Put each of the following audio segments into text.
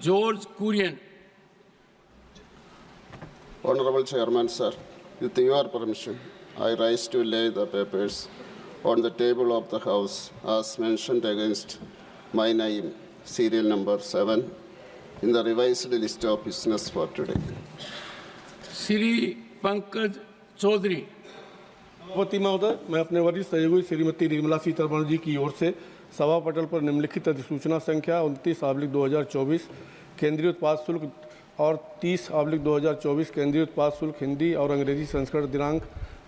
George Kurian. Honorable Chairman, sir, with your permission, I rise to lay the papers on the table of the House as mentioned against my name, serial number 7, in the revised list of business for today. Sri Pankaj Chaudhary. सभापति महोदय, मैं अपने वरिष्ठ सहयोगी श्रीमती निर्मला सीतारमण जी की ओर से सभा पटल पर निम्नलिखित अधिसूचना संख्या 29/2024 केंद्रीय उत्पाद शुल्क और 30/2024 केंद्रीय उत्पाद शुल्क हिंदी और अंग्रेजी संस्करण दिनांक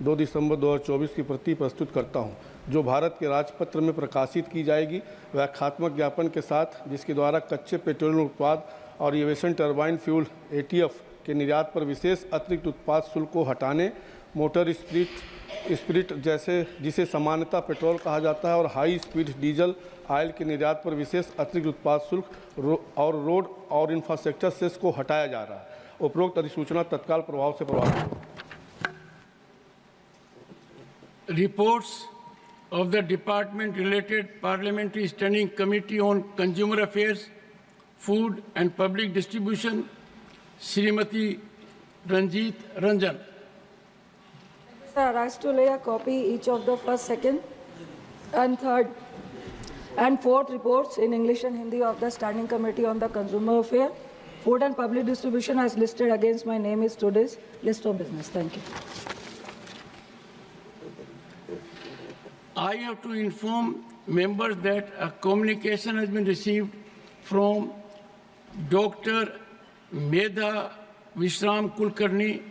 2 दिसंबर 2024 की प्रति प्रस्तुत करता हूं, जो भारत के राजपत्र में प्रकाशित की जाएगी व्याख्यात्मक ज्ञापन के साथ, जिसके द्वारा कच्चे पेट्रोलियम उत्पाद और एविएशन टरबाइन फ्यूल ATF के निर्यात पर विशेष अतिरिक्त उत्पाद शुल्क को हटाने, मोटर स्पिरिट जैसे जिसे सामान्यतः पेट्रोल कहा जाता है और हाई स्पीड डीजल ऑयल के निर्यात पर विशेष अतिरिक्त उत्पाद शुल्क और रोड और इंफ्रास्ट्रक्चर सेस को हटाया जा रहा है। उपरोक्त अधिसूचना तत्काल प्रभाव से प्रभावित। Reports of the Department Related Parliamentary Standing Committee on Consumer Affairs, Food and Public Distribution, Srimati Ranjit Ranjan. Sir, I rise to lay a copy each of the first, second, and third and fourth reports in English and Hindi of the Standing Committee on the Consumer Affairs, Food and Public Distribution as listed against my name is today's list of business. Thank you. I have to inform members that a communication has been received from Dr. Medha Vishram Kulkarni,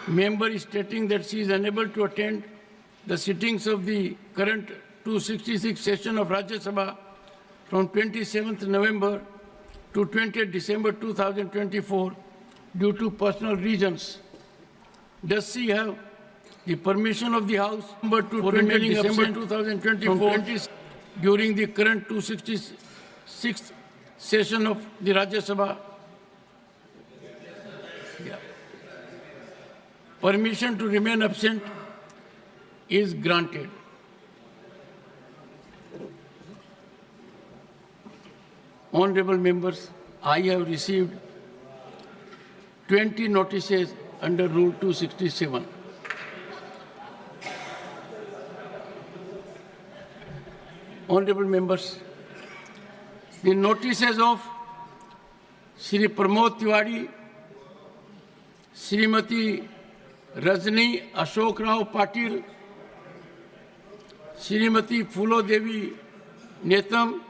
member stating that she is unable to attend the sittings of the current 266 session of Rajya Sabha from 27th November to 20th December 2024 due to personal reasons. Does she have the permission of the House to remaining December 2024 during the current 266th session of the Rajya Sabha? Yeah. Permission to remain absent is granted. Honorable members, I have received 20 notices under Rule 267. Honorable members, the notices of Shri Pramod Tiwari, Srimati Rajni Ashok Rao Patil, Srimati Phulo Devi Netam,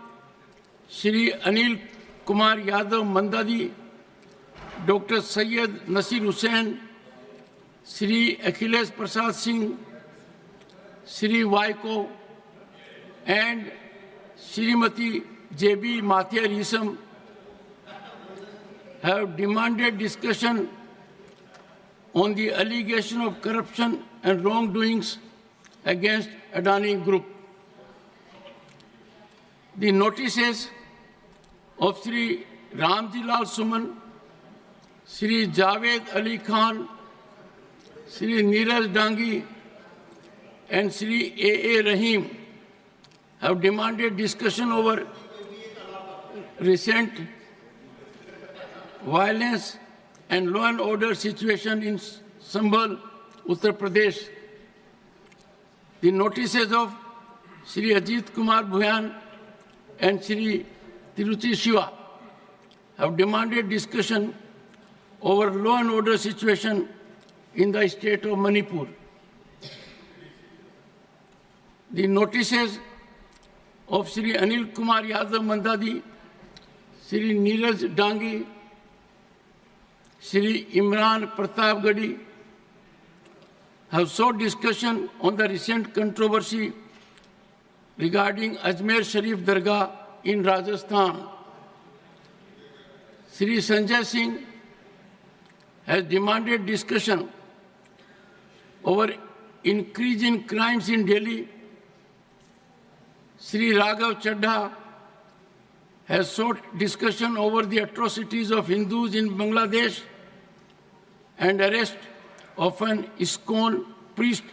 Shri Anil Kumar Yadav Mandadi, Dr. Syed Nasir Hussain, Shri Akhilesh Prasad Singh, Shri Vaiko, and Srimati J.B. Mathia Risam have demanded discussion on the allegation of corruption and wrongdoings against Adani Group. The notices of Sri Ramji Lal Suman, Sri Javed Ali Khan, Sri Neeraj Dangi, and Sri A.A. Rahim have demanded discussion over recent violence and law and order situation in Sambhal, Uttar Pradesh. The notices of Sri Ajit Kumar Bhuyan and Sri Tiruchi Shiva have demanded discussion over law and order situation in the state of Manipur. The notices of Sri Anil Kumar Yadav Mandadi, Sri Neeraj Dangi, Sri Imran Pratap Gadi have sought discussion on the recent controversy regarding Ajmer Sharif Dargah in Rajasthan. Sri Sanjay Singh has demanded discussion over increasing crimes in Delhi. Sri Raghav Chadha has sought discussion over the atrocities of Hindus in Bangladesh and arrest of an ISKCON priest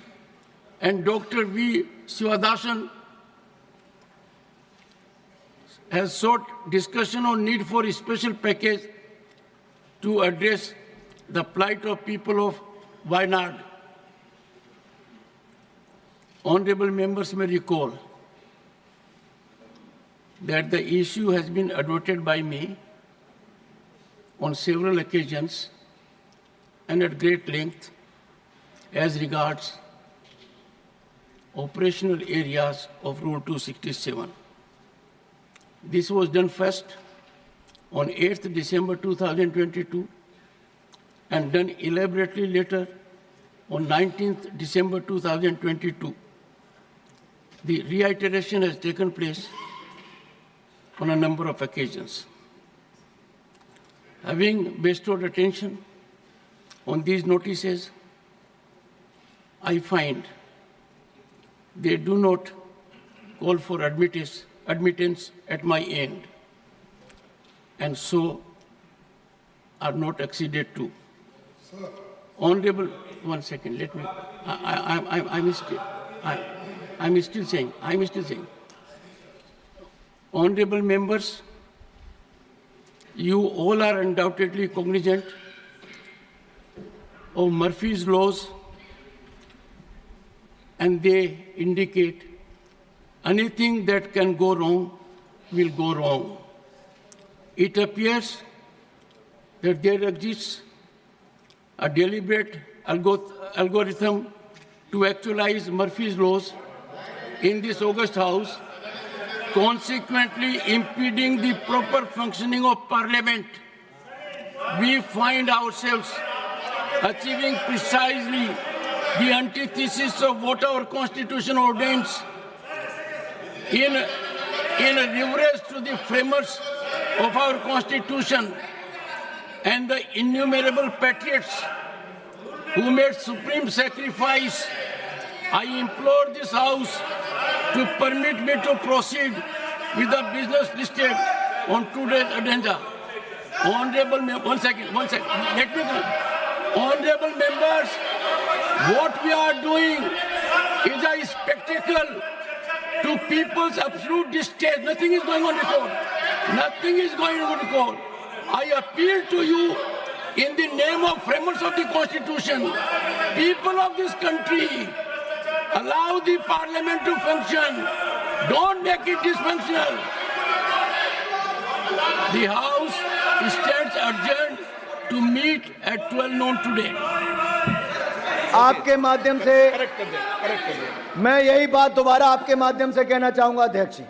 and Dr. V. Sivadasan. has sought discussion on need for a special package to address the plight of people of Wayanad. Honorable members may recall that the issue has been advocated by me on several occasions and at great length as regards operational areas of Rule 267. This was done first on 8th December 2022 and done elaborately later on 19th December 2022. The reiteration has taken place on a number of occasions. Having bestowed attention on these notices, I find they do not call for admittance at my end, and so are not acceded to. Honorable, one second, let me, I'm still saying. Honorable members, you all are undoubtedly cognizant of Murphy's laws, and they indicate anything that can go wrong will go wrong. It appears that there exists a deliberate algorithm to actualize Murphy's laws in this august House, consequently impeding the proper functioning of Parliament. We find ourselves achieving precisely the antithesis of what our Constitution ordains. In a reverence to the framers of our Constitution and the innumerable patriots who made supreme sacrifice, I implore this House to permit me to proceed with the business listed on today's agenda. One second, let me go. Honorable members, what we are doing is a spectacle to people's absolute distaste. Nothing is going on record. Nothing is going on record. I appeal to you in the name of framers of the Constitution, people of this country, allow the Parliament to function. Don't make it dysfunctional. The House stands adjourned to meet at 12 noon today. आपके माध्यम से मैं यही बात दोबारा आपके माध्यम से कहना चाहूंगा अध्यक्ष,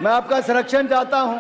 मैं आपका संरक्षण चाहता हूं।